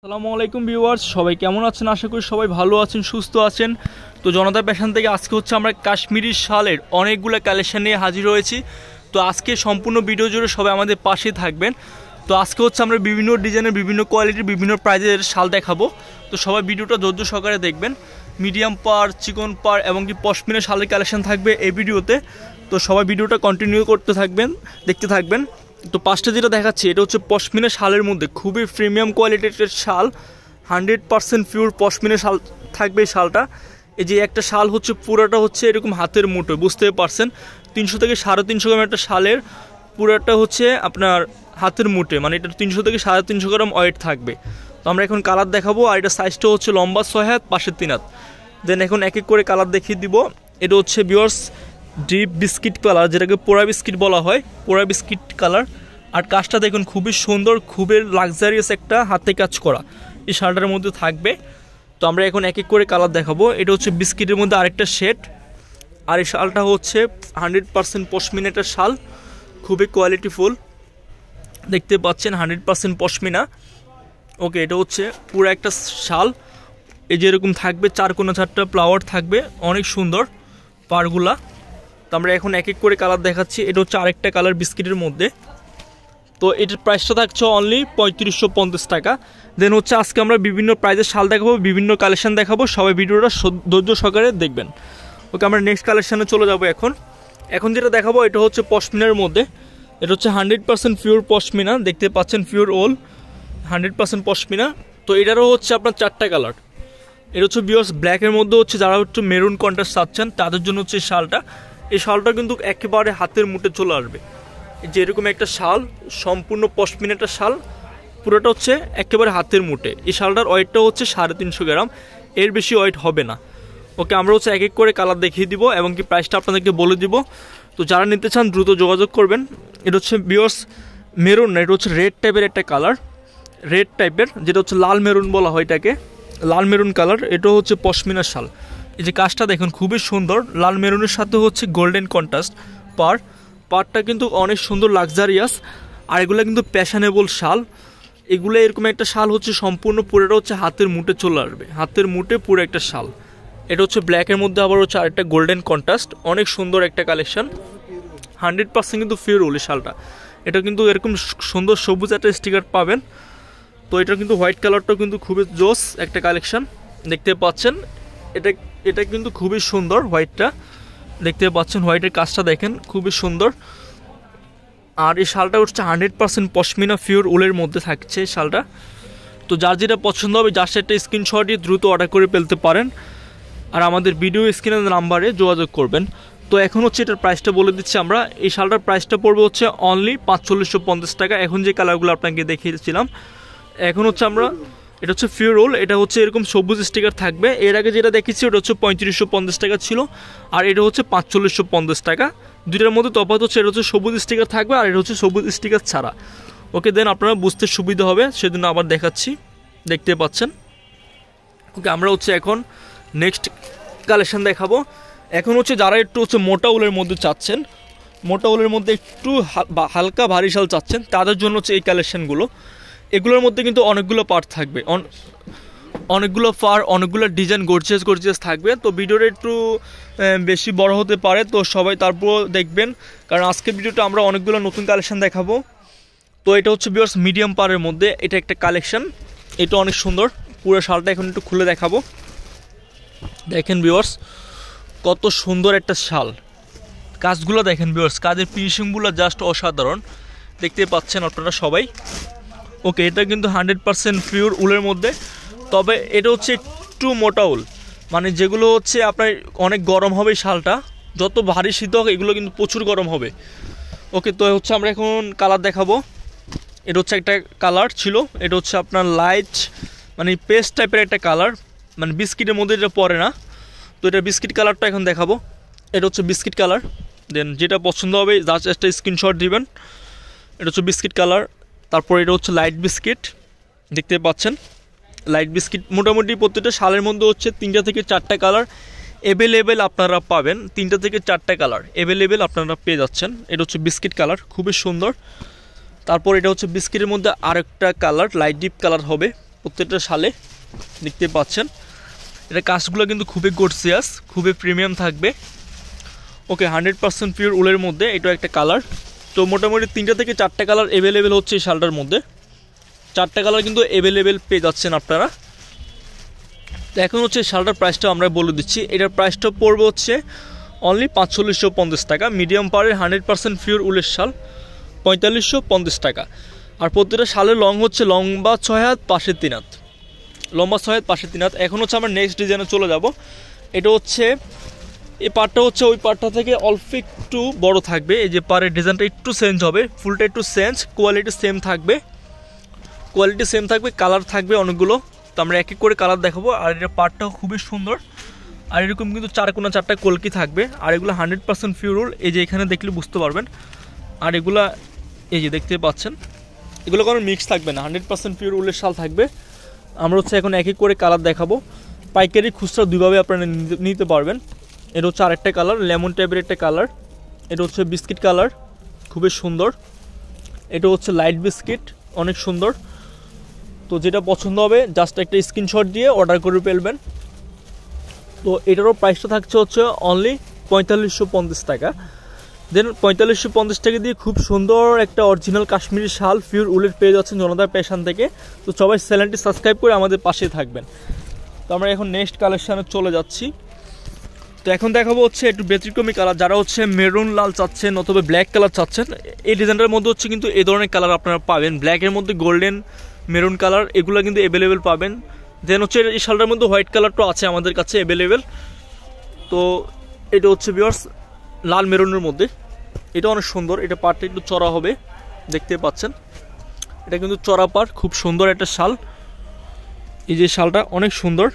আসসালামু আলাইকুম ভিউয়ার্স, সবাই কেমন আছেন? আশা করি সবাই ভালো আছেন, সুস্থ আছেন। তো জনতা ফ্যাশন থেকে আজকে হচ্ছে আমরা কাশ্মীরি শালের অনেকগুলো কালেকশন নিয়ে হাজির হয়েছি। তো আজকে সম্পূর্ণ ভিডিও জুড়ে সবাই আমাদের পাশে থাকবেন। তো আজকে হচ্ছে আমরা বিভিন্ন ডিজাইনের, বিভিন্ন কোয়ালিটির, বিভিন্ন প্রাইজের শাল দেখাবো। তো সবাই ভিডিওটা ধৈর্য সহকারে দেখবেন। মিডিয়াম পার, চিকন পার এবং কি পশমিনা শালের কালেকশন থাকবে এই ভিডিওতে। তো সবাই ভিডিওটা কন্টিনিউ করতে থাকবেন, দেখতে থাকবেন। তো পাঁচটা যেটা দেখাচ্ছি এটা হচ্ছে পশমিনা শালের মধ্যে খুবই প্রিমিয়াম কোয়ালিটির শাল, 100% পিওর পশমিনা শাল থাকবে এই শালটা। এই যে একটা শাল হচ্ছে পুরোটা হচ্ছে এরকম হাতের মুঠো, বুঝতে পারছেন 300 থেকে 350 গ্রাম একটা শালের পুরোটা হচ্ছে আপনার হাতের মুঠে, মানে এটা 300 থেকে 350 গ্রাম ওয়েট থাকবে। তো আমরা এখন কালার দেখাবো। আর এটা সাইজটা হচ্ছে লম্বা 6 হাত, পাশে 3 হাত। দেন এখন এক এক করে কালার দেখিয়ে দিব। এটা হচ্ছে ভিউয়ার্স ডিপ বিস্কিট কালার, যেটাকে পোড়া বিস্কিট বলা হয়, পোড়া বিস্কিট কালার। আর কাজটা দেখুন খুবই সুন্দর, খুবই লাক্সারিয়াস একটা হাতে কাজ করা এই শালটার মধ্যে থাকবে। তো আমরা এখন এক এক করে কালার দেখাবো। এটা হচ্ছে বিস্কিটের মধ্যে আরেকটা শেড। আর এই শালটা হচ্ছে 100% পশমিনা একটা শাল, খুবই কোয়ালিটিফুল, দেখতে পাচ্ছেন 100% পশমিনা। ওকে, এটা হচ্ছে পুরো একটা শাল, এই যে এরকম থাকবে, 4 কোণা 4টা ফ্লাওয়ার থাকবে, অনেক সুন্দর পারগুলা। তো আমরা এখন এক এক করে কালার দেখাচ্ছি। এটা হচ্ছে আরেকটা কালার বিস্কিটের মধ্যে। তো এটার প্রাইসটা থাকছে অনলি 3550 টাকা। দেন হচ্ছে আজকে আমরা বিভিন্ন প্রাইজের শাল দেখাবো, বিভিন্ন কালেকশন দেখাবো, সবাই ভিডিওটা ধৈর্য সহকারে দেখবেন। ওকে, আমরা নেক্সট কালেকশানে চলে যাবো। এখন যেটা দেখাবো এটা হচ্ছে পশমিনার মধ্যে। এটা হচ্ছে 100% পিওর পশমিনা, দেখতে পাচ্ছেন পিওর ওল 100% পশমিনা। তো এটারও হচ্ছে আপনার 4টা কালার। এটা হচ্ছে বিয়ার্স ব্ল্যাকের মধ্যে হচ্ছে যারা একটু মেরুন কন্ট্রাস্ট চাচ্ছেন তাদের জন্য হচ্ছে এই শালটা। এই শালটা কিন্তু একেবারে হাতের মুঠে চলে আসবে, যে এরকম একটা শাল, সম্পূর্ণ পশমিনা একটা শাল, পুরোটা হচ্ছে একেবারে হাতের মুঠে। এই শালটার ওয়েটটা হচ্ছে 350 গ্রাম, এর বেশি ওয়েট হবে না। ওকে, আমরা হচ্ছে এক এক করে কালার দেখিয়ে দিব এবং কি প্রাইসটা আপনাদেরকে বলে দিব। তো যারা নিতে চান দ্রুত যোগাযোগ করবেন। এটা হচ্ছে বিয়ার্স মেরুন না, এটা হচ্ছে রেড টাইপের একটা কালার, রেড টাইপের, যেটা হচ্ছে লাল মেরুন বলা হয় এটাকে, লাল মেরুন কালার। এটা হচ্ছে পশমিনার শাল। এই যে কাজটা দেখুন খুবই সুন্দর, লাল মেরুনের সাথে হচ্ছে গোল্ডেন কন্ট্রাস্ট পারটা কিন্তু অনেক সুন্দর লাক্সারিয়াস। আর এগুলো কিন্তু প্যাশনেবল শাল। এগুলো এরকম একটা শাল হচ্ছে সম্পূর্ণ পুরোটা হচ্ছে হাতের মুঠে চলে আসবে, হাতের মুঠে পুরো একটা শাল। এটা হচ্ছে ব্ল্যাকের মধ্যে আবার হচ্ছে আরেকটা গোল্ডেন কন্ট্রাস্ট, অনেক সুন্দর একটা কালেকশন, 100% কিন্তু পিওর ওল শালটা। এটা কিন্তু এরকম সুন্দর সবুজ একটা স্টিকার পাবেন। তো এটা কিন্তু হোয়াইট কালারটাও কিন্তু খুবই জোস একটা কালেকশন, দেখতে পাচ্ছেন। এটা কিন্তু খুবই সুন্দর, হোয়াইটটা দেখতে পাচ্ছেন, হোয়াইটের কাজটা দেখেন খুবই সুন্দর। আর এই শালটা হচ্ছে 100% পশমিনা পিওর উলের মধ্যে থাকছে এই শালটা। তো যার যেটা পছন্দ হবে যার সেটা স্ক্রিনশট দিয়ে দ্রুত অর্ডার করে ফেলতে পারেন। আর আমাদের ভিডিও স্ক্রিনের নাম্বারে যোগাযোগ করবেন। তো এখন হচ্ছে এটার প্রাইসটা বলে দিচ্ছি আমরা। এই শালটার প্রাইসটা পড়বে হচ্ছে অনলি 4550 টাকা। এখন যে কালারগুলো আপনাকে দেখিয়েছিলাম, এখন হচ্ছে আমরা, এটা হচ্ছে পিওর রোল, এটা হচ্ছে এরকম সবুজ স্টিকার থাকবে। এর আগে যেটা দেখেছি ওটা হচ্ছে 3550 টাকা ছিল, আর এটা হচ্ছে 4550 টাকা। দুইটার মধ্যে তফাৎ হচ্ছে এটা হচ্ছে সবুজ স্টিকার থাকবে আর এটা হচ্ছে সবুজ স্টিকার ছাড়া। ওকে, দেন আপনারা বুঝতে সুবিধা হবে সেজন্য আবার দেখাচ্ছি, দেখতে পাচ্ছেন। ওকে, আমরা হচ্ছে এখন নেক্সট কালেকশন দেখাবো। এখন হচ্ছে যারা একটু হচ্ছে মোটা উলের মধ্যে চাচ্ছেন, মোটা উলের মধ্যে একটু হালকা ভারী শাল চাচ্ছেন, তাদের জন্য হচ্ছে এই কালেকশনগুলো। এগুলোর মধ্যে কিন্তু অনেকগুলো পার্ট থাকবে, অনেকগুলো পার, অনেকগুলো ডিজাইন গর্জিয়াস থাকবে। তো ভিডিওটা একটু বেশি বড় হতে পারে, তো সবাই তারপর দেখবেন, কারণ আজকে ভিডিওটা আমরা অনেকগুলো নতুন কালেকশন দেখাবো। তো এটা হচ্ছে ভিউয়ার্স মিডিয়াম পারের মধ্যে এটা একটা কালেকশন, এটা অনেক সুন্দর। পুরো শালটা এখন একটু খুলে দেখাবো। দেখেন ভিউয়ার্স কত সুন্দর একটা শাল, কাজগুলো দেখেন ভিউয়ার্স, কাজের ফিনিশিংগুলো জাস্ট অসাধারণ, দেখতে পাচ্ছেন আপনারা সবাই। ওকে, এটা কিন্তু 100% পিওর উলের মধ্যে, তবে এটা হচ্ছে একটু মোটা উল, মানে যেগুলো হচ্ছে আপনার অনেক গরম হবে শালটা, যত ভারী শীত হোক এগুলো কিন্তু প্রচুর গরম হবে। ওকে, তো হচ্ছে আমরা এখন কালার দেখাবো। এটা হচ্ছে একটা কালার ছিল, এটা হচ্ছে আপনার লাইট মানে পেস্ট টাইপের একটা কালার, মানে বিস্কিটের মধ্যে এটা পড়ে না। তো এটা বিস্কিট কালারটা এখন দেখাবো। এটা হচ্ছে বিস্কিট কালার। দেন যেটা পছন্দ হবে জাস্ট একটা স্ক্রিনশট দিবেন। এটা হচ্ছে বিস্কিট কালার। তারপর এটা হচ্ছে লাইট বিস্কিট, দেখতে পাচ্ছেন লাইট বিস্কিট। মোটামুটি প্রত্যেকটা শালের মধ্যে হচ্ছে 3টা থেকে 4টা কালার অ্যাভেলেবেল আপনারা পাবেন, 3টা থেকে 4টা কালার অ্যাভেলেবেল আপনারা পেয়ে যাচ্ছেন। এটা হচ্ছে বিস্কিট কালার, খুবই সুন্দর। তারপর এটা হচ্ছে বিস্কিটের মধ্যে আরেকটা কালার লাইট ডিপ কালার হবে, প্রত্যেকটা শালে দেখতে পাচ্ছেন। এটা কাজগুলো কিন্তু খুবই গর্জিয়াস, খুবই প্রিমিয়াম থাকবে। ওকে, 100% পিওর উলের মধ্যে এটা একটা কালার। তো মোটামুটি 3টা থেকে 4টা কালার অ্যাভেলেবেল হচ্ছে এই শালটার মধ্যে। 4টা কালার কিন্তু অ্যাভেলেবেল পেয়ে যাচ্ছেন আপনারা। তো এখন হচ্ছে শালটার প্রাইসটা আমরা বলে দিচ্ছি। এটার প্রাইসটা পড়বে হচ্ছে অনলি 4550 টাকা। মিডিয়াম পাড়ের 100% পিওর উলের শাল 4550 টাকা। আর প্রত্যেকটা শালের লং হচ্ছে লম্বা 6 হাত পাশে 3 হাত, লম্বা 6 হাত পাশে 3 হাত। এখন হচ্ছে আমরা নেক্সট ডিজাইনে চলে যাব। এটা হচ্ছে এই পার্টটা হচ্ছে ওই পার্টটা থেকে অল্প একটু বড় থাকবে। এই যে পাড়ের ডিজাইনটা একটু চেঞ্জ হবে, ফুলটা একটু চেঞ্জ, কোয়ালিটি সেম থাকবে, কালার থাকবে অনেকগুলো। তো আমরা এক এক করে কালার দেখাবো। আর এটা পার্টটাও খুবই সুন্দর। আর এরকম কিন্তু 4 কোণা 4টা কলকি থাকবে। আর এগুলো 100% পিওর উল, এই যে এখানে দেখলে বুঝতে পারবেন। আর এগুলা এই যে দেখতে পাচ্ছেন, এগুলো কোনো মিক্স থাকবে না, 100% পিওর উলের শাল থাকবে। আমরা হচ্ছে এখন এক এক করে কালার দেখাবো। পাইকারি খুচরা দুইভাবে আপনারা নিতে পারবেন। এটা হচ্ছে আরেকটা কালার, লেমন টাইপের একটা কালার। এটা হচ্ছে বিস্কিট কালার, খুবই সুন্দর। এটা হচ্ছে লাইট বিস্কিট, অনেক সুন্দর। তো যেটা পছন্দ হবে জাস্ট একটা স্ক্রিনশট দিয়ে অর্ডার করে ফেলবেন। তো এটারও প্রাইসটা থাকছে হচ্ছে অনলি 4550 টাকা। দেন 4550 টাকা দিয়ে খুব সুন্দর একটা অরিজিনাল কাশ্মীরি শাল পিওর উলের পেয়ে যাচ্ছেন জনতা ফ্যাশন থেকে। তো সবাই চ্যানেলটি সাবস্ক্রাইব করে আমাদের পাশে থাকবেন। তো আমরা এখন নেক্সট কালেকশানে চলে যাচ্ছি। তো এখন দেখাবো হচ্ছে একটু ব্যতিক্রমী কালার। যারা হচ্ছে মেরুন লাল চাচ্ছেন অথবা ব্ল্যাক কালার চাচ্ছেন, এই ডিজাইনটার মধ্যে হচ্ছে কিন্তু এই ধরনের কালার আপনারা পাবেন। ব্ল্যাকের মধ্যে গোল্ডেন, মেরুন কালার, এগুলো কিন্তু অ্যাভেলেবেল পাবেন। দেন হচ্ছে এই শালটার মধ্যে হোয়াইট কালারটাও আছে আমাদের কাছে অ্যাভেলেবেল। তো এটা হচ্ছে ভিউয়ার্স লাল মেরুনের মধ্যে, এটা অনেক সুন্দর। এটা পাড়টা একটু চড়া হবে, দেখতে পাচ্ছেন। এটা কিন্তু চড়া পাড়, খুব সুন্দর একটা শাল। এই যে শালটা অনেক সুন্দর।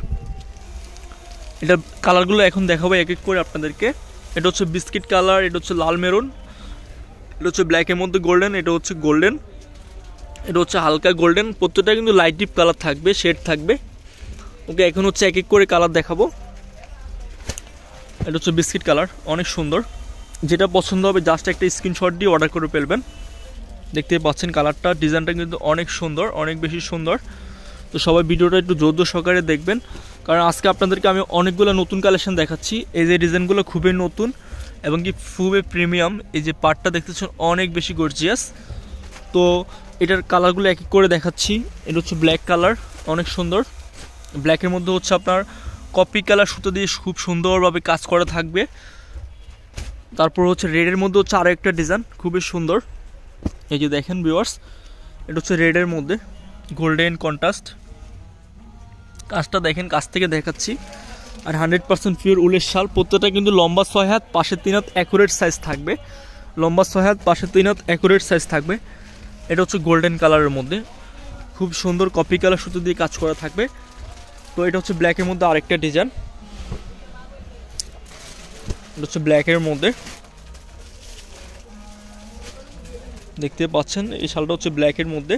এটা কালারগুলো এখন দেখাবো এক এক করে আপনাদেরকে। এটা হচ্ছে বিস্কিট কালার, এটা হচ্ছে লাল মেরুন, এটা হচ্ছে ব্ল্যাকের মধ্যে গোল্ডেন, এটা হচ্ছে গোল্ডেন, এটা হচ্ছে হালকা গোল্ডেন। প্রত্যেকটা কিন্তু লাইট ডিপ কালার থাকবে, শেড থাকবে। ওকে, এখন হচ্ছে এক এক করে কালার দেখাবো। এটা হচ্ছে বিস্কিট কালার, অনেক সুন্দর। যেটা পছন্দ হবে জাস্ট একটা স্ক্রিনশট দিয়ে অর্ডার করে ফেলবেন। দেখতে পাচ্ছেন কালারটা, ডিজাইনটা কিন্তু অনেক সুন্দর, অনেক বেশি সুন্দর। তো সবাই ভিডিওটা একটু ধৈর্য সহকারে দেখবেন, কারণ আজকে আপনাদেরকে আমি অনেকগুলো নতুন কালেকশন দেখাচ্ছি। এই যে ডিজাইনগুলো খুবই নতুন এবং কি খুবই প্রিমিয়াম। এই যে পার্টটা দেখতেছেন অনেক বেশি গর্জিয়াস। তো এটার কালারগুলো এক এক করে দেখাচ্ছি। এটা হচ্ছে ব্ল্যাক কালার, অনেক সুন্দর। ব্ল্যাকের মধ্যে হচ্ছে আপনার কপি কালার সুতো দিয়ে খুব সুন্দরভাবে কাজ করা থাকবে। তারপর হচ্ছে রেডের মধ্যে হচ্ছে আরও একটা ডিজাইন, খুবই সুন্দর। এই যে দেখেন ভিউয়ার্স, এটা হচ্ছে রেডের মধ্যে গোল্ডেন কন্ট্রাস্ট। কাজটা দেখেন, কাছ থেকে দেখাচ্ছি। আর 100% পিওর উলের শাল। প্রত্যেকটা কিন্তু লম্বা 6 হাত পাশে 3 হাত অ্যাকুরেট সাইজ থাকবে, লম্বা 6 হাত পাশে 3 হাত অ্যাকুরেট সাইজ থাকবে। এটা হচ্ছে গোল্ডেন কালারের মধ্যে, খুব সুন্দর কপি কালার সুতো দিয়ে কাজ করা থাকবে। তো এটা হচ্ছে ব্ল্যাকের মধ্যে আরেকটা ডিজাইন, এটা হচ্ছে ব্ল্যাকের মধ্যে, দেখতে পাচ্ছেন। এই শালটা হচ্ছে ব্ল্যাকের মধ্যে।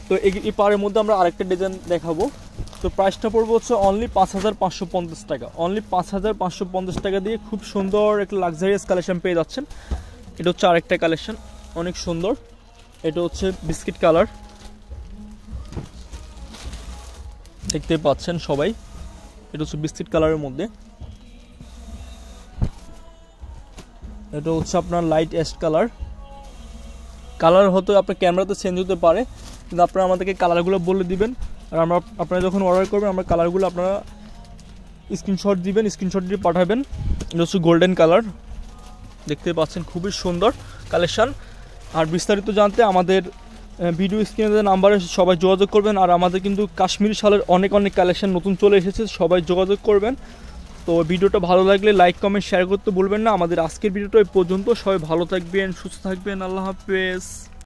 তো এই পাড়ের মধ্যে আমরা আরেকটা ডিজাইন দেখাবো। তো প্রাইসটা পড়বে হচ্ছে অনলি 5550 টাকা। অনলি 5550 টাকা দিয়ে খুব সুন্দর একটা লাক্সারিয়াস কালেকশন পেয়ে যাচ্ছেন। এটা হচ্ছে আরেকটা কালেকশন, অনেক সুন্দর। এটা হচ্ছে বিস্কিট কালার, দেখতে পাচ্ছেন সবাই। এটা হচ্ছে বিস্কিট কালারের মধ্যে। এটা হচ্ছে আপনার লাইট অ্যাশ কালার। কালার হয়তো আপনার ক্যামেরাতে চেঞ্জ হতে পারে, কিন্তু আপনারা আমাদেরকে কালারগুলো বলে দিবেন। আর আপনারা যখন অর্ডার করবেন আমরা কালারগুলো আপনারা স্ক্রিনশট দিবেন, স্ক্রিনশট দিয়ে পাঠাবেন। এটা হচ্ছে গোল্ডেন কালার, দেখতে পাচ্ছেন, খুবই সুন্দর কালেকশান। আর বিস্তারিত জানতে আমাদের ভিডিও স্ক্রিনে নাম্বারে সবাই যোগাযোগ করবেন। আর আমাদের কিন্তু কাশ্মীরি শালের অনেক কালেকশান নতুন চলে এসেছে, সবাই যোগাযোগ করবেন। তো ভিডিওটা ভালো লাগলে লাইক কমেন্ট শেয়ার করতে ভুলবেন না। আমাদের আজকের ভিডিওটা এই পর্যন্ত। সবাই ভালো থাকবেন, সুস্থ থাকবেন, আল্লাহ হাফেজ।